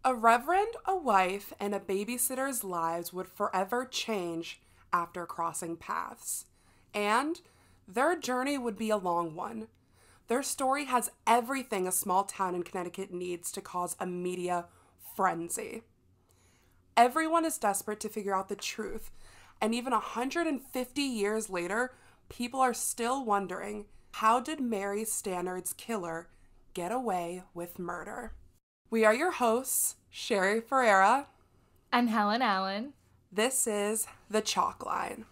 A reverend, a wife, and a babysitter's lives would forever change after crossing paths. And their journey would be a long one. Their story has everything a small town in Connecticut needs to cause a media frenzy. Everyone is desperate to figure out the truth, and even 150 years later, people are still wondering, how did Mary Stannard's killer get away with murder? We are your hosts, Sherry Ferreira and Helen Allen. This is The Chalk Line.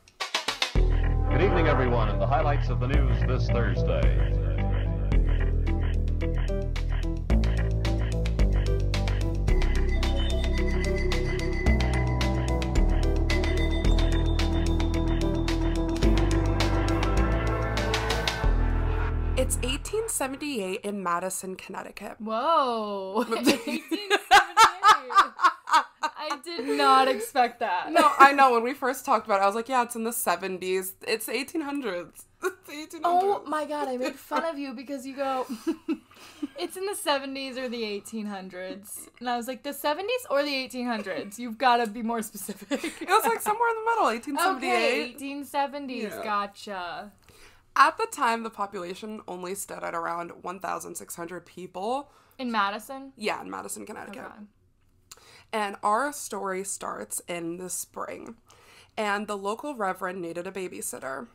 Good evening, everyone, and the highlights of the news this Thursday. It's 1878 in Madison, Connecticut. Whoa. 1878. I did not expect that. No, I know. When we first talked about it, I was like, yeah, it's in the 70s. It's 1800s. It's 1800s. Oh my God, I made fun of you because you go, it's in the 70s or the 1800s. And I was like, the 70s or the 1800s? You've got to be more specific. It was like somewhere in the middle, 1878. Okay, 1870s. Yeah. Gotcha. At the time, the population only stood at around 1,600 people. In Madison? Yeah, in Madison, Connecticut. Okay. And our story starts in the spring. And the local reverend needed a babysitter.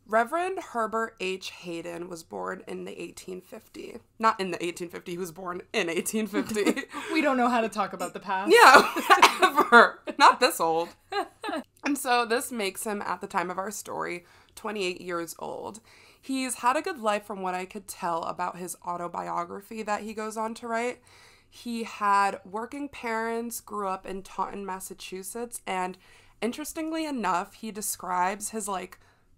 Reverend Herbert H. Hayden was born in the 1850. Not in the 1850, he was born in 1850. We don't know how to talk about the past. Yeah, ever. Not this old. And so this makes him, at the time of our story, 28 years old. He's had a good life from what I could tell about his autobiography that he goes on to write. He had working parents, grew up in Taunton, Massachusetts, and interestingly enough, he describes his,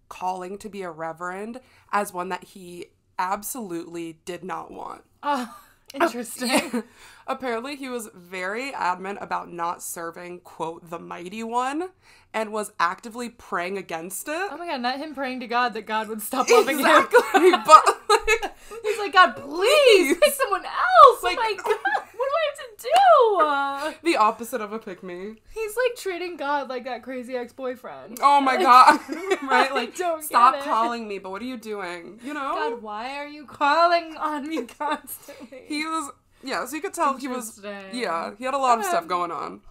calling to be a reverend as one that he absolutely did not want. Interesting. Apparently, he was very adamant about not serving, quote, the mighty one, and was actively praying against it. Oh my God, not him praying to God that God would stop loving him. Exactly, but, he's like, God, please, pick someone else. Oh my God, what do I have to do? The opposite of a pick-me. He's treating God like that crazy ex-boyfriend. Oh my God. Right? Don't stop calling me, but what are you doing? You know? God, why are you calling on me constantly? He was, so you could tell he was, he had a lot of stuff going on.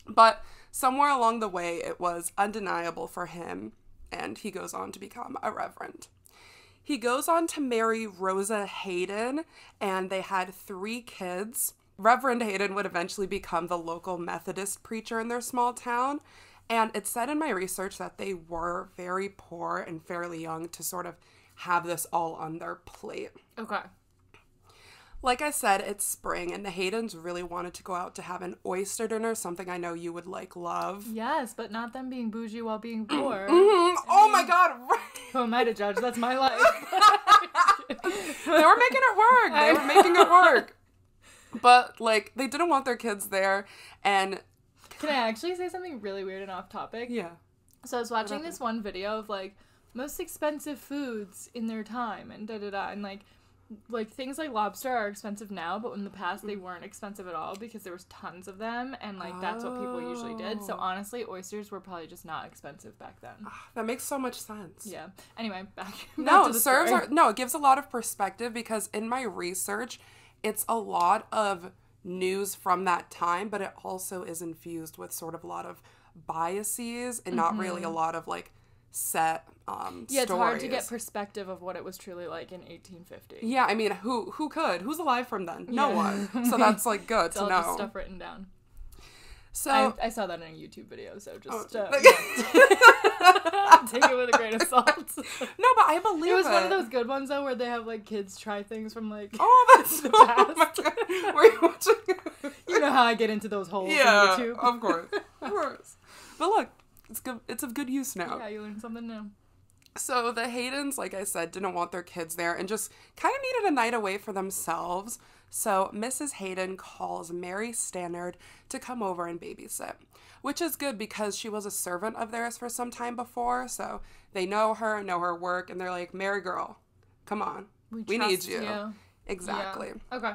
But somewhere along the way, it was undeniable for him, and he goes on to become a reverend. He goes on to marry Rosa Hayden, and they had 3 kids. Reverend Hayden would eventually become the local Methodist preacher in their small town, and it said in my research that they were very poor and fairly young to sort of have this all on their plate. Okay. Like I said, it's spring, and the Haydens really wanted to go out to have an oyster dinner, something I know you would, love. Yes, but not them being bougie while being poor. Mm-hmm. Oh my God, right. Who am I to judge? That's my life. They were making it work. They were making it work. But, they didn't want their kids there, and... Can I actually say something really weird and off topic? Yeah. So I was watching this one video of, most expensive foods in their time, and da-da-da, and, things like lobster are expensive now, but in the past they weren't expensive at all because there was tons of them, and, that's what people usually did. So, honestly, oysters were probably just not expensive back then. That makes so much sense. Yeah. Anyway, back No, to the story. it gives a lot of perspective because in my research, it's a lot of news from that time, but it also is infused with sort of a lot of biases and not really a lot of set Yeah, stories. it's hard to get perspective of what it was truly like in 1850. Yeah, I mean, who could? Who's alive from then? No one. So that's good It's to all know. just stuff written down. So I saw that in a YouTube video, so just take it with a grain of salt. No, but I believe it was one of those good ones though, where they have kids try things from oh, that's the oh past. my God. Were you watching? You know how I get into those holes Yeah, on YouTube. of course. But look, it's good. It's of good use now. Yeah, you learn something new. So the Haydens, like I said, didn't want their kids there and just kind of needed a night away for themselves. So Mrs. Hayden calls Mary Stannard to come over and babysit, which is good because she was a servant of theirs for some time before. So they know her work, and they're like, Mary girl, come on. We need trust you. you. Exactly. Yeah. Okay.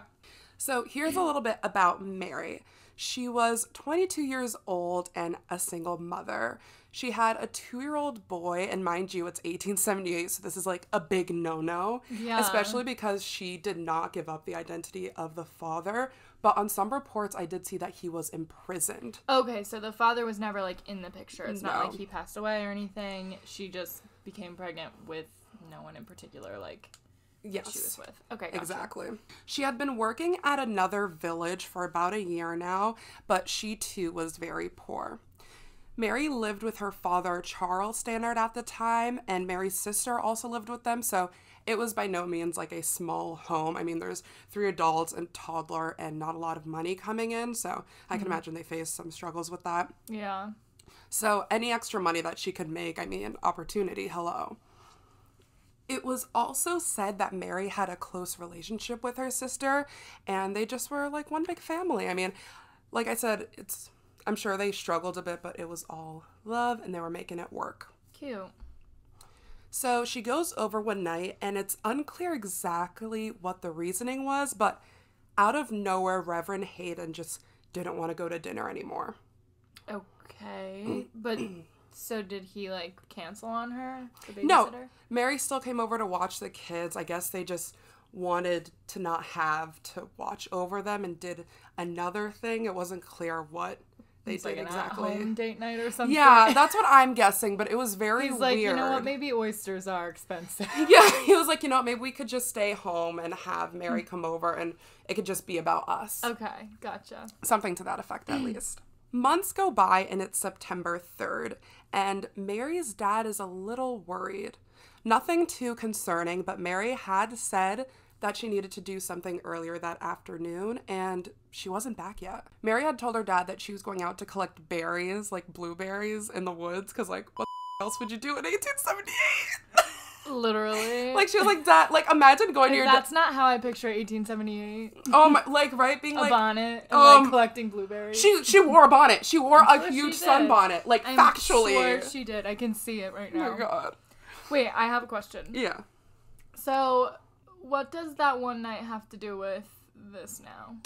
So here's a little bit about Mary. She was 22 years old and a single mother. She had a 2-year-old boy, and mind you, it's 1878, so this is like a big no-no. Yeah. Especially because she did not give up the identity of the father. But on some reports, I did see that he was imprisoned. Okay, so the father was never, like, in the picture. It's not No. like he passed away or anything. She just became pregnant with no one in particular, like, Yes. she was with. Okay, gotcha. Exactly. She had been working at another village for about a year now, but she too was very poor. Mary lived with her father, Charles Stannard, at the time, and Mary's sister also lived with them, so it was by no means like a small home. I mean, there's 3 adults and toddler and not a lot of money coming in, so I can imagine they faced some struggles with that. Yeah. So any extra money that she could make, I mean, opportunity, hello. It was also said that Mary had a close relationship with her sister, and they just were like one big family. I mean, like I said, I'm sure they struggled a bit, but it was all love, and they were making it work. Cute. So she goes over one night, and it's unclear exactly what the reasoning was, but out of nowhere, Reverend Hayden just didn't want to go to dinner anymore. Okay. But, so did he, like, cancel on her? The babysitter? No, Mary still came over to watch the kids. I guess they just wanted to not have to watch over them and did another thing. It wasn't clear what they It's did like an exactly. at-home date night or something. Yeah, that's what I'm guessing, but it was very He's like, weird. you know what, maybe oysters are expensive. Yeah, he was like, you know, maybe we could just stay home and have Mary come over and it could just be about us. Okay, gotcha. Something to that effect, at least. Months go by and it's September 3rd, and Mary's dad is a little worried. Nothing too concerning, but Mary had said that she needed to do something earlier that afternoon, and she wasn't back yet. Mary had told her dad that she was going out to collect berries, like blueberries, in the woods, because, like, what the else would you do in 1878? Literally. Like, she was like, Dad, like, imagine going to your That's not how I picture 1878. Oh my, like, right, being A like, bonnet and, like, collecting blueberries. she wore a bonnet. She wore I'm a sure huge she sunbonnet. Like, I'm factually. sure she did. I can see it right Oh now. my god. Wait, I have a question. Yeah. So, what does that one night have to do with this now?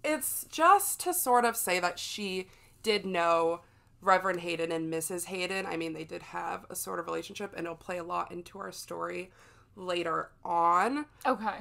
It's just to sort of say that she did know Reverend Hayden and Mrs. Hayden. I mean, they did have a sort of relationship, and it'll play a lot into our story later on. Okay.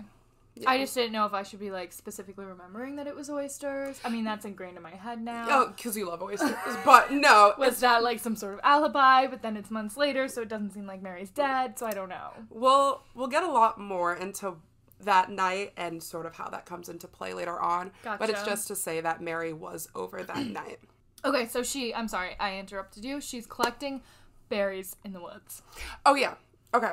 Yeah. I just didn't know if I should be, like, specifically remembering that it was oysters. I mean, that's ingrained in my head now. Oh, because you love oysters. But no. Was that, like, some sort of alibi, but then it's months later, so it doesn't seem like Mary's dead, so I don't know. We'll get a lot more into that night and sort of how that comes into play later on. Gotcha. But it's just to say that Mary was over that night. Okay, so I'm sorry, I interrupted you. She's collecting berries in the woods. Oh, yeah. Okay.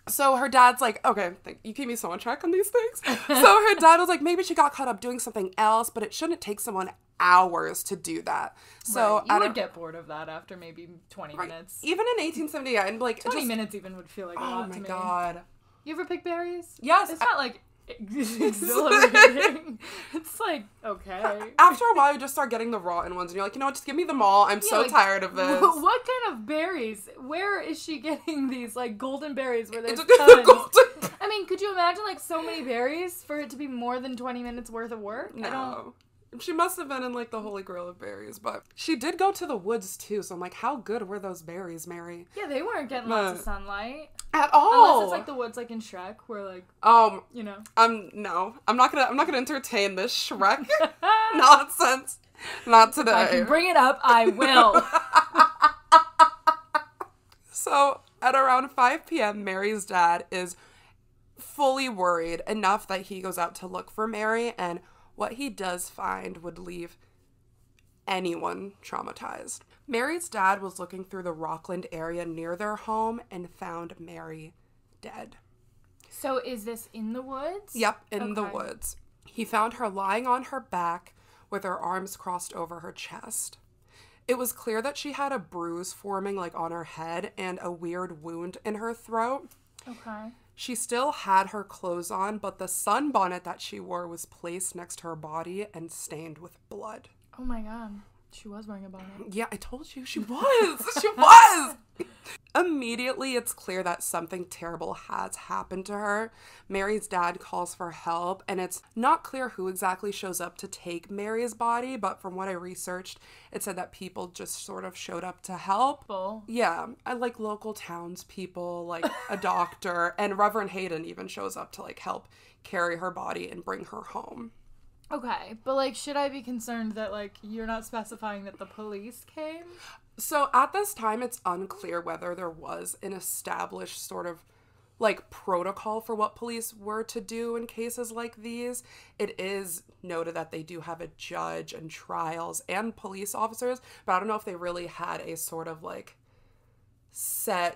So her dad's like, okay, you keep me so on track on these things. So her dad was like, maybe she got caught up doing something else, but it shouldn't take someone hours to do that. So right. You would get bored of that after maybe 20 minutes. Even in 1878, like 20 minutes even would feel like a lot to me. Oh my god. You ever pick berries? Yes. It's not like exhilarating. It's like, okay. After a while, you just start getting the rotten ones, and you're like, you know what, just give me them all. I'm so like, tired of this. What kind of berries? Where is she getting these, like, golden berries where there's It's tons? golden. I mean, could you imagine, like, so many berries for it to be more than 20 minutes worth of work? No. She must have been in, like, the holy grail of berries, but she did go to the woods, too, so I'm like, how good were those berries, Mary? Yeah, they weren't getting lots of sunlight. At all! Unless it's, like, the woods, like, in Shrek, where, like, you know. No. I'm not gonna entertain this Shrek nonsense. Not today. If I can bring it up, I will. So, at around 5 p.m., Mary's dad is fully worried enough that he goes out to look for Mary, and what he does find would leave anyone traumatized. Mary's dad was looking through the Rockland area near their home and found Mary dead. So is this in the woods? Yep, in the woods. He found her lying on her back with her arms crossed over her chest. It was clear that she had a bruise forming, like, on her head and a weird wound in her throat. Okay. She still had her clothes on, but the sunbonnet that she wore was placed next to her body and stained with blood. Oh my god. She was wearing a bonnet. Yeah, I told you she was. She was. Immediately, it's clear that something terrible has happened to her. Mary's dad calls for help, and it's not clear who exactly shows up to take Mary's body, but from what I researched, it said that people just sort of showed up to help. Full. Yeah, I like local townspeople, like a doctor, and Reverend Hayden even shows up to like help carry her body and bring her home. Okay, but like, should I be concerned that like you're not specifying that the police came? So at this time, it's unclear whether there was an established sort of like protocol for what police were to do in cases like these. It is noted that they do have a judge and trials and police officers, but I don't know if they really had a sort of like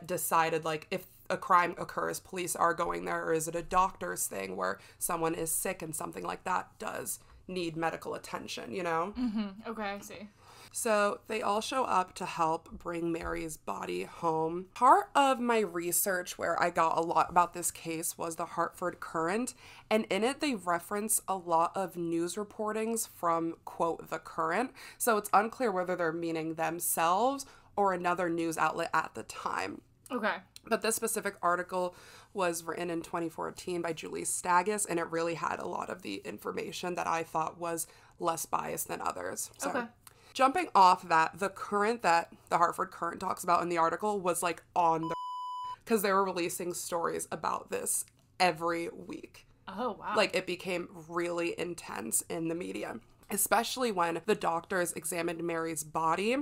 decided like if a crime occurs, police are going there, or is it a doctor's thing where someone is sick and something like that does need medical attention, you know? Mm-hmm. Okay, I see. So they all show up to help bring Mary's body home. Part of my research where I got a lot about this case was the Hartford Courant, and in it they reference a lot of news reportings from, quote, the Courant. So it's unclear whether they're meaning themselves or another news outlet at the time. Okay. But this specific article was written in 2014 by Julie Staggis, and it really had a lot of the information that I thought was less biased than others. So. Okay. Jumping off that, the Courant that the Hartford Courant talks about in the article was like on the because they were releasing stories about this every week. Oh, wow. Like it became really intense in the media, especially when the doctors examined Mary's body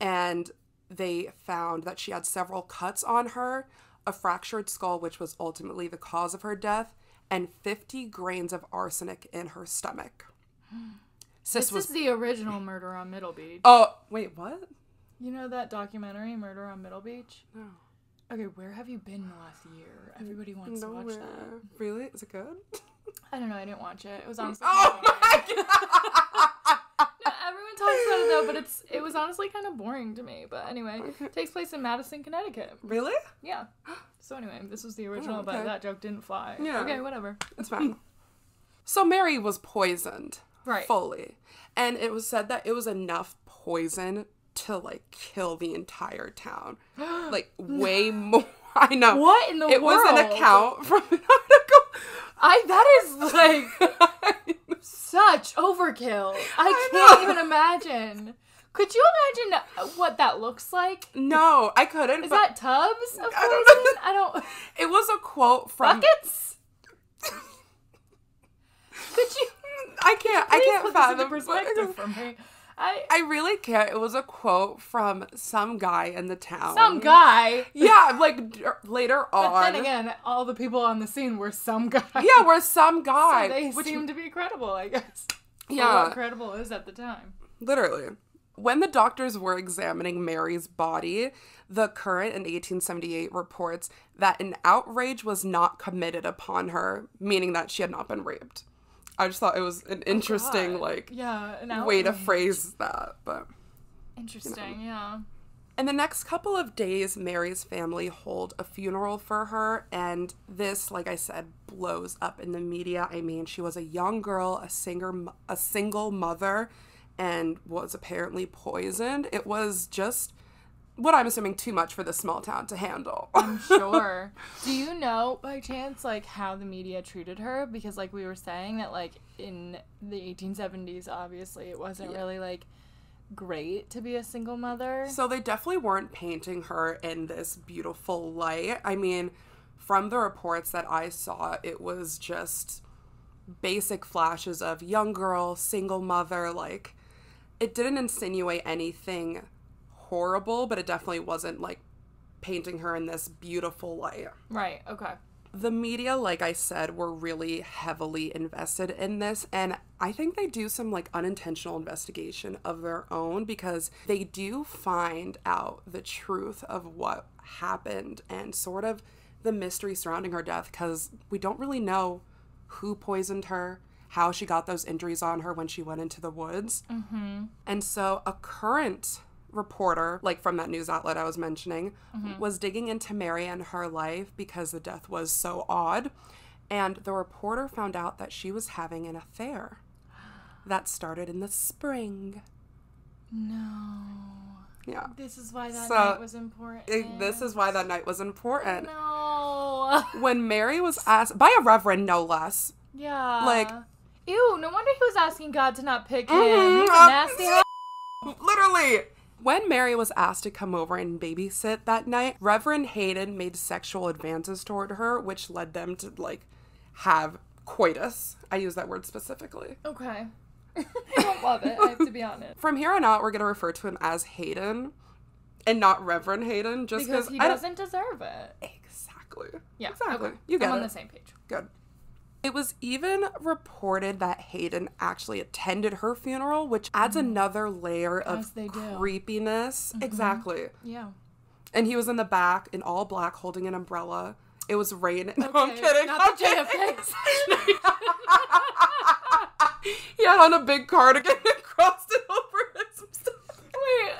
and they found that she had several cuts on her, a fractured skull, which was ultimately the cause of her death, and 50 grains of arsenic in her stomach. This is the original Murder on Middle Beach. Oh, wait, what? You know that documentary, Murder on Middle Beach? No. Okay, where have you been the last year? Everybody wants to watch that. Really? Is it good? I don't know, I didn't watch it. It was honestly Oh my god! No, everyone talks about it though, but it was honestly kind of boring to me. But anyway, it takes place in Madison, Connecticut. Really? Yeah. So anyway, this was the original, okay. but that joke didn't fly. Yeah. Okay, whatever. It's fine. So Mary was poisoned. Right. Fully. And it was said that it was enough poison to, like, kill the entire town. Like, way more. I know. What in the world? It was an account from an article. That is, like, such overkill. I can't even imagine. Could you imagine what that looks like? No, I couldn't. Is that tubs of poison? I don't... It was a quote from... Buckets? Could you... I can't fathom. This into perspective for me. I really can't. It was a quote from some guy in the town. Some guy? Yeah, like later on. But then again, all the people on the scene were some guy. Yeah, were some guy. So they seemed to be credible, I guess. Yeah. Or what credible is at the time. Literally. When the doctors were examining Mary's body, the Courant in 1878 reports that an outrage was not committed upon her, meaning that she had not been raped. I just thought it was an interesting, way to phrase that, but... Interesting, yeah. In the next couple of days, Mary's family hold a funeral for her, and this, like I said, blows up in the media. I mean, she was a young girl, a single mother, and was apparently poisoned. It was just... what I'm assuming too much for this small town to handle. I'm sure. Do you know, by chance, like, how the media treated her? Because, like, we were saying that, like, in the 1870s, obviously, it wasn't really, like, great to be a single mother. So they definitely weren't painting her in this beautiful light. I mean, from the reports that I saw, it was just basic flashes of young girl, single mother, like, it didn't insinuate anything horrible, but it definitely wasn't like painting her in this beautiful light. Right, okay. The media, like I said, were really heavily invested in this, and I think they do some like unintentional investigation of their own because they do find out the truth of what happened and sort of the mystery surrounding her death, because we don't really know who poisoned her, how she got those injuries on her when she went into the woods. Mm-hmm. And so a current reporter, like from that news outlet I was mentioning, was digging into Mary and her life because the death was so odd. And the reporter found out that she was having an affair that started in the spring. No. Yeah. This is why that night was important. This is why that night was important. No. When Mary was asked, by a reverend no less. Yeah. Like. Ew, no wonder he was asking God to not pick him. He's a nasty Literally. When Mary was asked to come over and babysit that night, Reverend Hayden made sexual advances toward her, which led them to, like, have coitus. I use that word specifically. Okay. I don't love it, I have to be honest. From here on out, we're going to refer to him as Hayden and not Reverend Hayden, just because he doesn't deserve it. Exactly. Yeah. Exactly. Okay. You get it. I'm on the same page. Good. It was even reported that Hayden actually attended her funeral, which adds another layer of creepiness. Mm-hmm. Exactly. Yeah. And he was in the back in all black holding an umbrella. It was raining. Okay. No, I'm kidding. Not the JFK. He had on a big cardigan and crossed it over himself. Wait.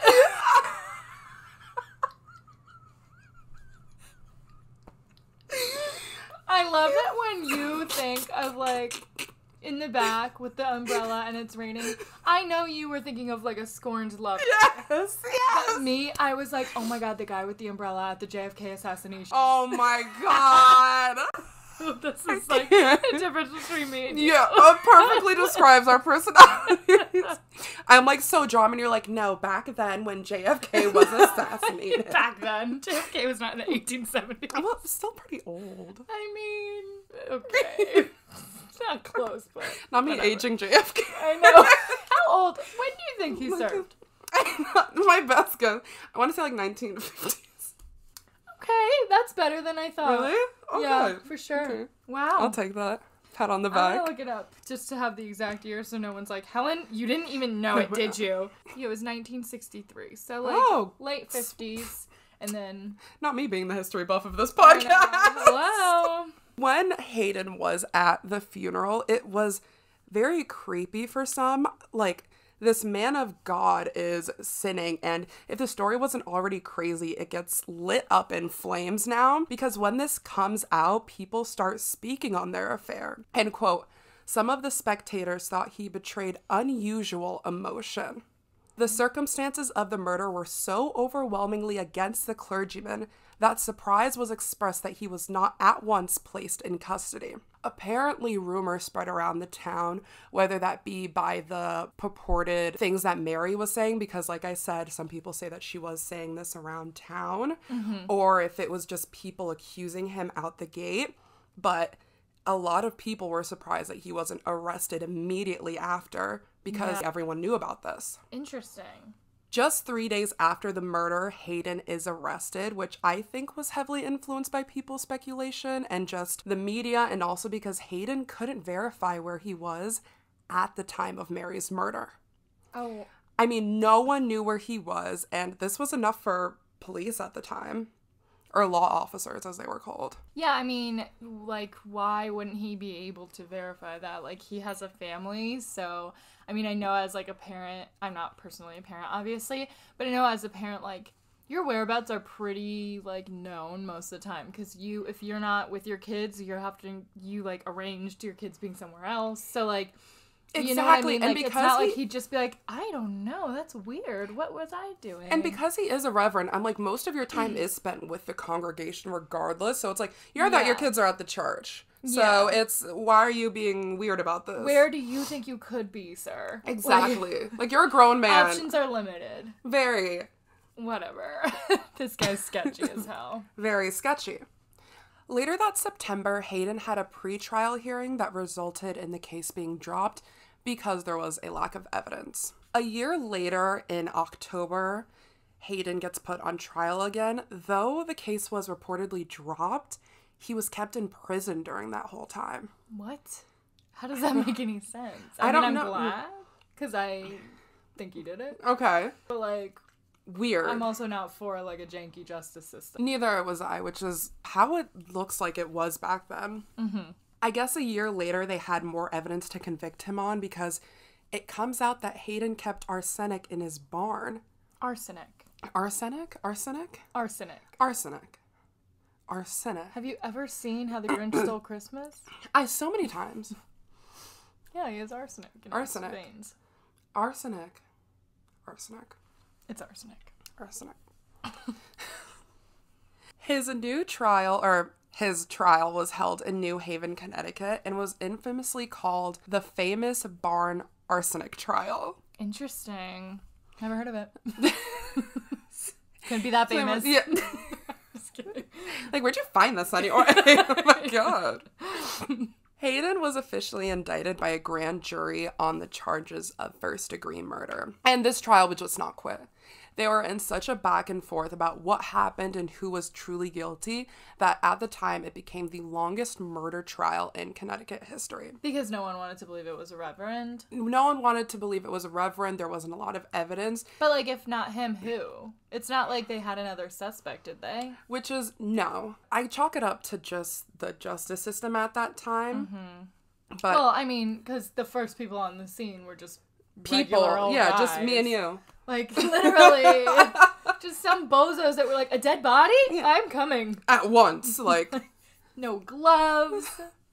I love it when you think of, like, in the back with the umbrella and it's raining. I know you were thinking of, like, a scorned lover. Yes. But me, I was like, oh my god, the guy with the umbrella at the JFK assassination. Oh my god. This is, like, the difference between me and you. Yeah, it perfectly describes our personalities. I'm like so drawn, and you're like, no, back then when JFK was assassinated. Back then. JFK was not in the 1870s. Well, it's still pretty old. I mean, okay. It's not close, but not me whatever. aging JFK. I know. How old? When do you think he served? My best guess. I want to say like 1950s. Okay, that's better than I thought. Really? Okay. Yeah, for sure. Okay. Wow. I'll take that. Pat on the back. I'm gonna look it up just to have the exact year so no one's like, Helen, you didn't even know it, did you? Yeah, it was 1963. So like late 50s and then... Not me being the history buff of this podcast. Hello. When Hayden was at the funeral, it was very creepy for some. Like, this man of God is sinning, and if the story wasn't already crazy, it gets lit up in flames now, because when this comes out, people start speaking on their affair. And quote, some of the spectators thought he betrayed unusual emotion. The circumstances of the murder were so overwhelmingly against the clergyman that surprise was expressed that he was not at once placed in custody. Apparently, rumors spread around the town, whether that be by the purported things that Mary was saying, because like I said, some people say that she was saying this around town, or if it was just people accusing him out the gate. But a lot of people were surprised that he wasn't arrested immediately after, because everyone knew about this. Interesting. Just 3 days after the murder, Hayden is arrested, which I think was heavily influenced by people's speculation and just the media, and also because Hayden couldn't verify where he was at the time of Mary's murder. Oh. I mean, no one knew where he was, and this was enough for police at the time. Or law officers, as they were called. Yeah, I mean, like, why wouldn't he be able to verify that? Like, he has a family, so, I mean, I know as, like, a parent, I'm not personally a parent, obviously, but I know as a parent, like, your whereabouts are pretty, like, known most of the time, because if you're not with your kids, you, like, arranged your kids being somewhere else, so, like... Exactly. You know what I mean? And like, because it's not like he'd just be like, I don't know, that's weird. What was I doing? And because he is a reverend, I'm like, most of your time is spent with the congregation regardless. So it's like, you're that your kids are at the church. So it's, why are you being weird about this? Where do you think you could be, sir? Exactly. Like, you're a grown man. Options are limited. Very. Whatever. This guy's sketchy as hell. Very sketchy. Later that September, Hayden had a pre-trial hearing that resulted in the case being dropped because there was a lack of evidence. A year later, in October, Hayden gets put on trial again. Though the case was reportedly dropped, he was kept in prison during that whole time. What? How does that make any sense? I don't know. I'm glad, because I think he did it. Okay. But, like... Weird. I'm also not for, like, a janky justice system. Neither was I, which is how it looks like it was back then. Mm-hmm. I guess a year later, they had more evidence to convict him on because it comes out that Hayden kept arsenic in his barn. Arsenic. Arsenic? Arsenic? Arsenic. Arsenic. Arsenic. Have you ever seen How the Grinch Stole Christmas? So many times. Yeah, he has arsenic in his veins. Arsenic. Arsenic. It's arsenic. Arsenic. His trial was held in New Haven, Connecticut, and was infamously called the famous barn arsenic trial. Interesting. Never heard of it. Couldn't be that famous. Yeah. Just kidding. Like, where'd you find this anyway? Oh my god. Hayden was officially indicted by a grand jury on the charges of first-degree murder. And this trial would just not quit. They were in such a back and forth about what happened and who was truly guilty that at the time it became the longest murder trial in Connecticut history. Because no one wanted to believe it was a reverend? No one wanted to believe it was a reverend. There wasn't a lot of evidence. But, like, if not him, who? It's not like they had another suspect, did they? Which is, no. I chalk it up to just the justice system at that time. Mm-hmm. But well, I mean, because the first people on the scene were just people. Yeah, guys. just me and you. Like, literally, just some bozos that were like, a dead body? Yeah. I'm coming. At once, like. No gloves.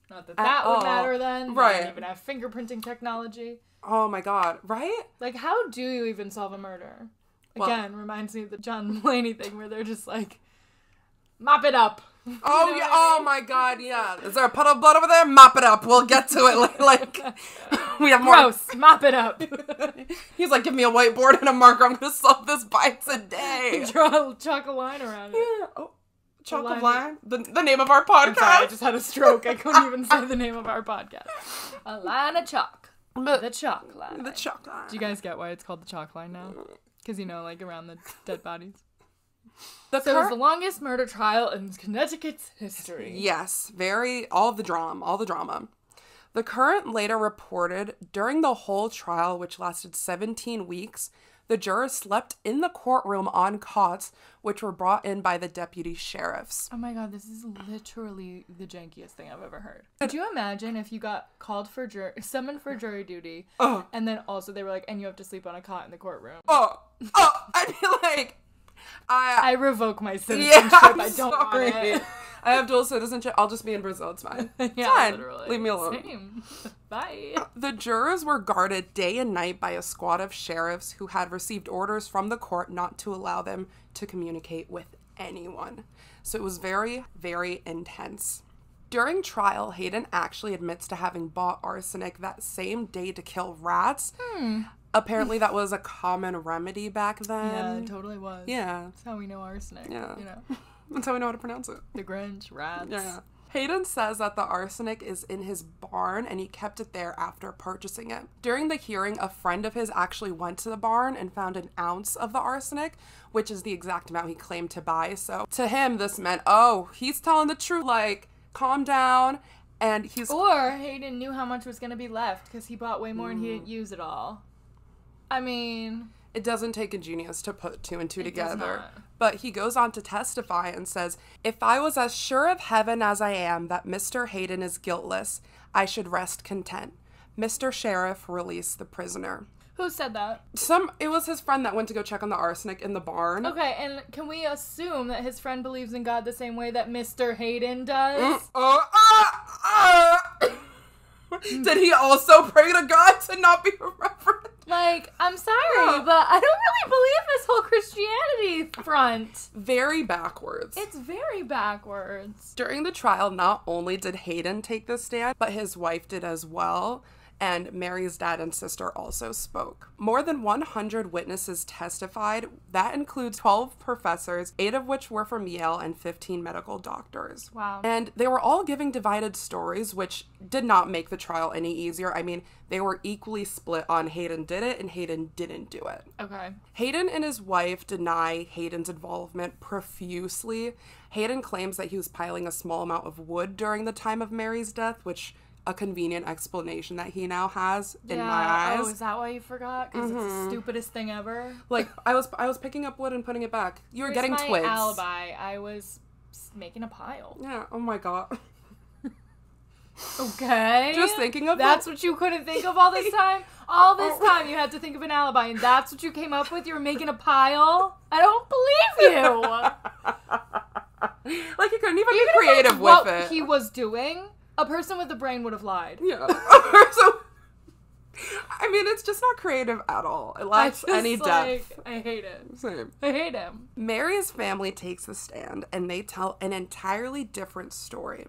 Not that would matter then. Right. They didn't even have fingerprinting technology. Oh my god, right? Like, how do you even solve a murder? Again, reminds me of the John Mulaney thing where they're just like, mop it up. Oh, you know, yeah. Oh my god, yeah. Is there a puddle of blood over there? Mop it up. We'll get to it. Like we have more. Gross. Mop it up. He's like, give me a whiteboard and a marker. I'm going to solve this by today. Draw a chocolate line around it. Yeah. Oh, chocolate line? The name of our podcast. I'm sorry, I just had a stroke. I couldn't even say the name of our podcast. A line of chalk. The chalk line. The chalk line. Do you guys get why it's called the chalk line now? Because, you know, like around the dead bodies. So it was the longest murder trial in Connecticut's history. Yes, all the drama. The Current later reported during the whole trial, which lasted 17 weeks, the jurors slept in the courtroom on cots, which were brought in by the deputy sheriffs. Oh my god, this is literally the jankiest thing I've ever heard. Could you imagine if you got called for summoned for jury duty, and then also they were like, and you have to sleep on a cot in the courtroom? I'd be like, I revoke my citizenship. Yeah, I don't want it. I have dual citizenship. I'll just be in Brazil. It's fine. Yeah, fine. literally. Leave me alone. Same. Bye. The jurors were guarded day and night by a squad of sheriffs who had received orders from the court not to allow them to communicate with anyone. So it was very, very intense. During trial, Hayden actually admits to having bought arsenic that same day to kill rats. Apparently that was a common remedy back then. Yeah, it totally was. Yeah. That's how we know arsenic. Yeah. You know. That's how we know how to pronounce it. The Grinch, rats. Yeah. Hayden says that the arsenic is in his barn and he kept it there after purchasing it. During the hearing, a friend of his actually went to the barn and found an ounce of the arsenic, which is the exact amount he claimed to buy. So to him, this meant, he's telling the truth. Like, calm down. And Or Hayden knew how much was going to be left because he bought way more and he didn't use it all. I mean, it doesn't take a genius to put two and two together. Does not. But he goes on to testify and says, if I was as sure of heaven as I am that Mr. Hayden is guiltless, I should rest content. Mr. Sheriff, release the prisoner. Who said that? It was his friend that went to go check on the arsenic in the barn. Okay, and can we assume that his friend believes in God the same way that Mr. Hayden does? Did he also pray to God to not be a reverend? Like, I'm sorry, but I don't really believe this whole Christianity front. Very backwards. It's very backwards. During the trial, not only did Hayden take the stand, but his wife did as well. And Mary's dad and sister also spoke. More than 100 witnesses testified. That includes 12 professors, 8 of which were from Yale, and 15 medical doctors. Wow. And they were all giving divided stories, which did not make the trial any easier. I mean, they were equally split on Hayden did it and Hayden didn't do it. Okay. Hayden and his wife deny Hayden's involvement profusely. Hayden claims that he was piling a small amount of wood during the time of Mary's death, which a convenient explanation that he now has in my eyes. Oh, is that why you forgot? Because it's the stupidest thing ever. Like, I was picking up wood and putting it back. You were getting my twigs. Alibi. I was making a pile. Yeah. Oh my god. Okay. Just thinking of that's what you couldn't think of all this time. All this time you had to think of an alibi, and that's what you came up with. You were making a pile. I don't believe you. Like, you couldn't even be creative with it. What he was doing. A person with a brain would have lied. Yeah. I mean, it's just not creative at all. It lacks any depth. I hate it. Same. I hate him. Mary's family takes the stand, and they tell an entirely different story.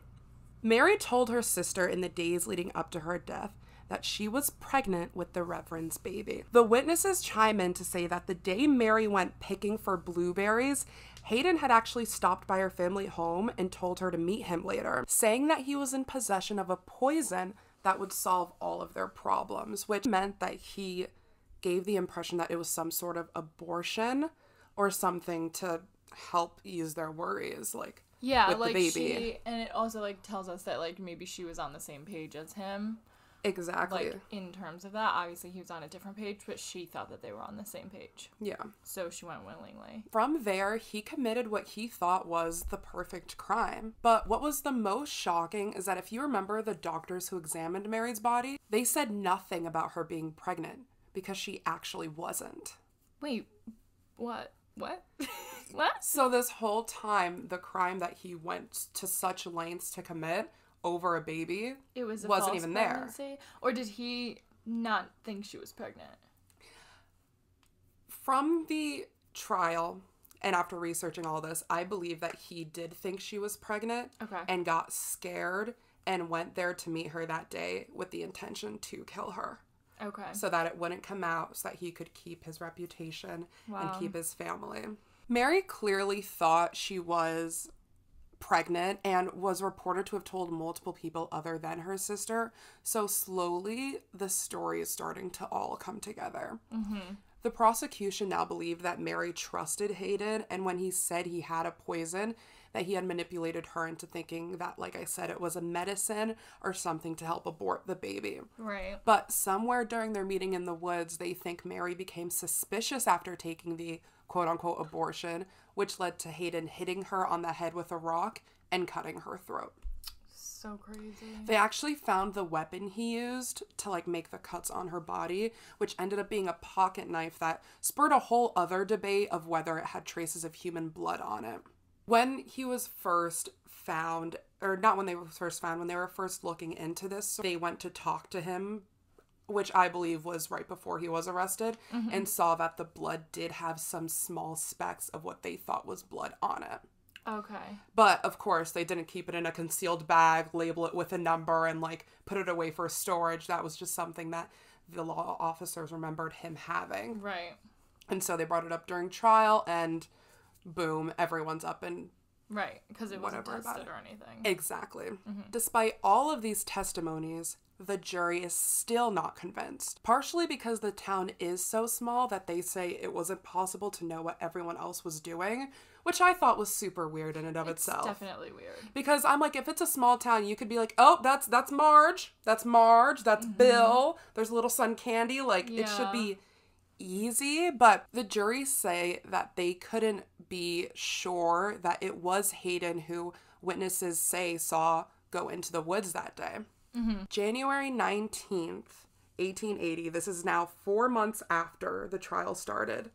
Mary told her sister in the days leading up to her death that she was pregnant with the Reverend's baby. The witnesses chime in to say that the day Mary went picking for blueberries, Hayden had actually stopped by her family home and told her to meet him later, saying that he was in possession of a poison that would solve all of their problems, which meant that he gave the impression that it was some sort of abortion or something to help ease their worries, with the baby. And it also, tells us that, maybe she was on the same page as him. Exactly. In terms of that, obviously he was on a different page, but she thought that they were on the same page. Yeah. So she went willingly. From there, he committed what he thought was the perfect crime. But what was the most shocking is that if you remember the doctors who examined Mary's body, they said nothing about her being pregnant because she actually wasn't. Wait, what? What? What? So this whole time, the crime that he went to such lengths to commit over a baby wasn't even pregnancy? There. Or did he not think she was pregnant? From the trial, and after researching all this, I believe that he did think she was pregnant. Okay. And got scared and went there to meet her that day with the intention to kill her. Okay. So that it wouldn't come out, so that he could keep his reputation and keep his family. Mary clearly thought she was pregnant and was reported to have told multiple people other than her sister. So slowly, the story is starting to all come together. Mm-hmm. The prosecution now believed that Mary trusted Hayden, and when he said he had a poison, that he had manipulated her into thinking that, like I said, it was a medicine or something to help abort the baby. Right. But somewhere during their meeting in the woods, they think Mary became suspicious after taking the quote-unquote abortion, which led to Hayden hitting her on the head with a rock and cutting her throat. So crazy. They actually found the weapon he used to make the cuts on her body, which ended up being a pocket knife that spurred a whole other debate of whether it had traces of human blood on it. When he was first found, or not when they were first found, when they were first looking into this, they went to talk to him, which I believe was right before he was arrested, and saw that the blood did have some small specks of what they thought was blood on it. Okay. But, of course, they didn't keep it in a concealed bag, label it with a number, and, put it away for storage. That was just something that the law officers remembered him having. Right. And so they brought it up during trial, and boom, everyone's up and right, because it wasn't tested or anything. Exactly. Despite all of these testimonies, the jury is still not convinced. Partially because the town is so small that they say it wasn't possible to know what everyone else was doing, which I thought was super weird in and of itself. It's definitely weird. Because I'm like, if it's a small town, you could be like, oh, that's Marge, that's Bill, there's little son Candy, it should be easy. But the jury say that they couldn't be sure that it was Hayden who witnesses say saw go into the woods that day. January 19th, 1880, this is now 4 months after the trial started,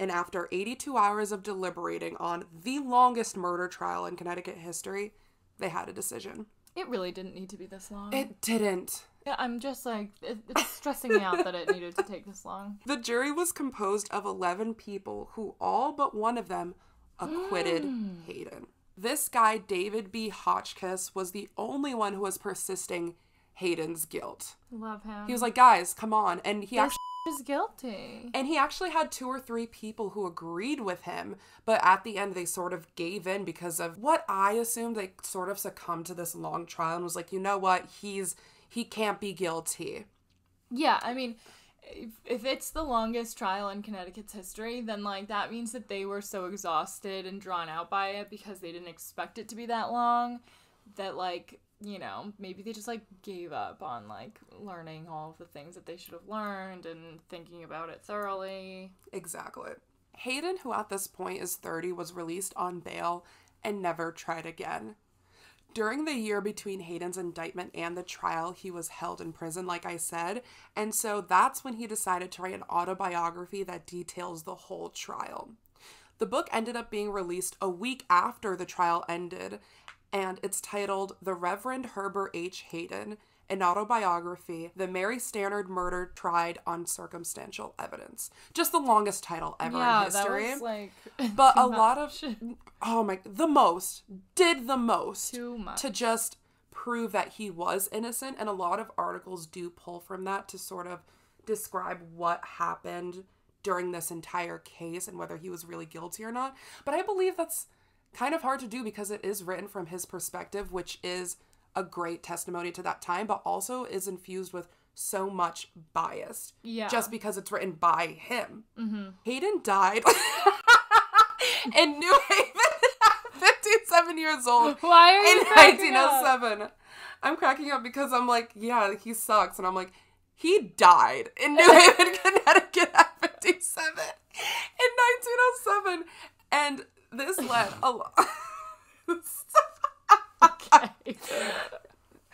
and after 82 hours of deliberating on the longest murder trial in Connecticut history, they had a decision. It really didn't need to be this long. It didn't. Yeah, I'm just it's stressing me out that it needed to take this long. The jury was composed of 11 people who all but one of them acquitted Hayden. This guy, David B. Hotchkiss, was the only one who was persisting Hayden's guilt. Love him. He was like, guys, come on. And he actually is guilty. And he actually had 2 or 3 people who agreed with him, but at the end they sort of gave in because of what I assumed. They sort of succumbed to this long trial and was like, you know what, he can't be guilty. Yeah, I mean, if it's the longest trial in Connecticut's history, then that means that they were so exhausted and drawn out by it because they didn't expect it to be that long that maybe they just gave up on learning all of the things that they should have learned and thinking about it thoroughly. Exactly. Hayden, who at this point is 30, was released on bail and never tried again. During the year between Hayden's indictment and the trial, he was held in prison, like I said, and so that's when he decided to write an autobiography that details the whole trial. The book ended up being released a week after the trial ended, and it's titled The Reverend Herbert H. Hayden, an autobiography, The Mary Stannard Murder Tried on Circumstantial Evidence. Just the longest title ever in history. That was like but a lot of the most too much to just prove that he was innocent, and a lot of articles do pull from that to sort of describe what happened during this entire case and whether he was really guilty or not. But I believe that's kind of hard to do because it is written from his perspective, which is a great testimony to that time, but also is infused with so much bias. Yeah. Just because it's written by him. Mm-hmm. Hayden died in New Haven, 57 years old. Why are you in 1907. I'm cracking up because I'm like, yeah, he sucks. And I'm like, he died in New Haven, Connecticut at 57 in 1907. And this led a lot. Okay.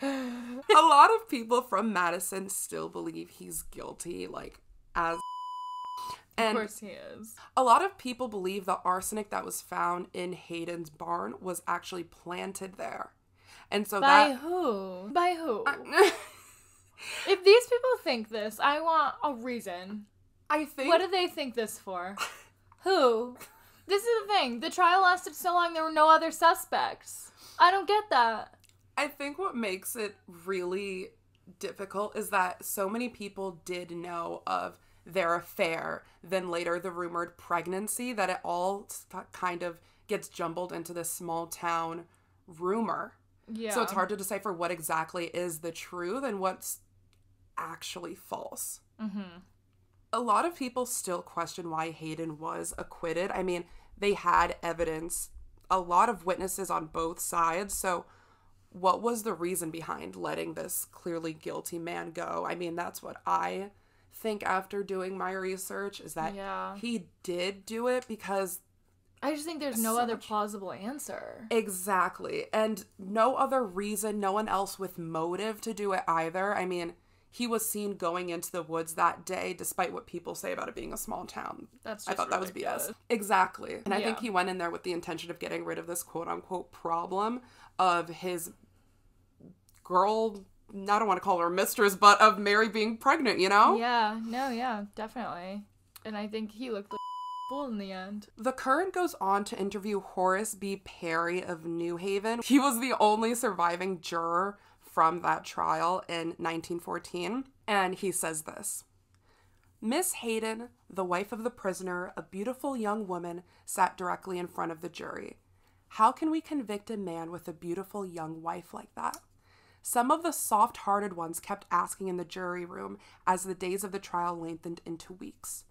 A lot of people from Madison still believe he's guilty, like, as and of course he is. A lot of people believe the arsenic that was found in Hayden's barn was actually planted there. And so By who? If these people think this, I want a reason. I think... What do they think this for? Who? This is the thing. The trial lasted so long, there were no other suspects. I don't get that. I think what makes it really difficult is that so many people did know of their affair, then later the rumored pregnancy, that it all kind of gets jumbled into this small town rumor. Yeah. So it's hard to decipher what exactly is the truth and what's actually false. Mm-hmm. A lot of people still question why Hayden was acquitted. I mean, they had evidence, a lot of witnesses on both sides. So what was the reason behind letting this clearly guilty man go? I mean, that's what I think after doing my research, is that he did do it because... I just think there's no other plausible answer. Exactly. And no other reason, no one else with motive to do it either. I mean, he was seen going into the woods that day, despite what people say about it being a small town. That's just I thought that was BS. Exactly. And I think he went in there with the intention of getting rid of this quote-unquote problem of his girl, I don't want to call her mistress, but of Mary being pregnant, you know? Yeah, definitely. And I think he looked like in the end. The Current goes on to interview Horace B. Perry of New Haven. He was the only surviving juror from that trial in 1914, and he says this: Miss Hayden, the wife of the prisoner, a beautiful young woman, sat directly in front of the jury. How can we convict a man with a beautiful young wife like that? Some of the soft-hearted ones kept asking in the jury room as the days of the trial lengthened into weeks.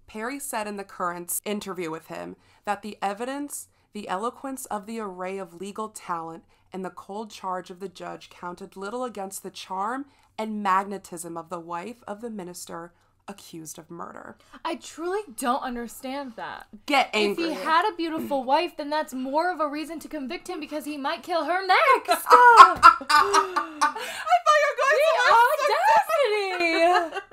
Perry said in the Current's interview with him that the evidence, the eloquence of the array of legal talent, and the cold charge of the judge counted little against the charm and magnetism of the wife of the minister accused of murder. I truly don't understand that. Get angry. If he had a beautiful wife, then that's more of a reason to convict him because he might kill her next. I thought you were going to audacity.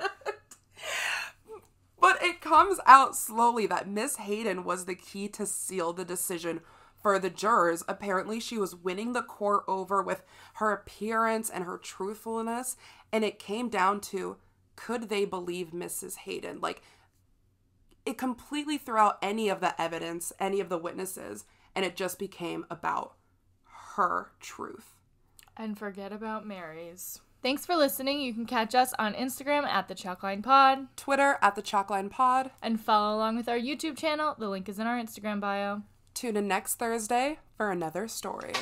But it comes out slowly that Miss Hayden was the key to seal the decision for the jurors. Apparently, she was winning the court over with her appearance and her truthfulness, and it came down to, could they believe Mrs. Hayden? Like, it completely threw out any of the evidence, any of the witnesses, and it just became about her truth. And forget about Mary's. Thanks for listening. You can catch us on Instagram at The Chalkline Pod, Twitter at The Chalkline Pod, and follow along with our YouTube channel. The link is in our Instagram bio. Tune in next Thursday for another story.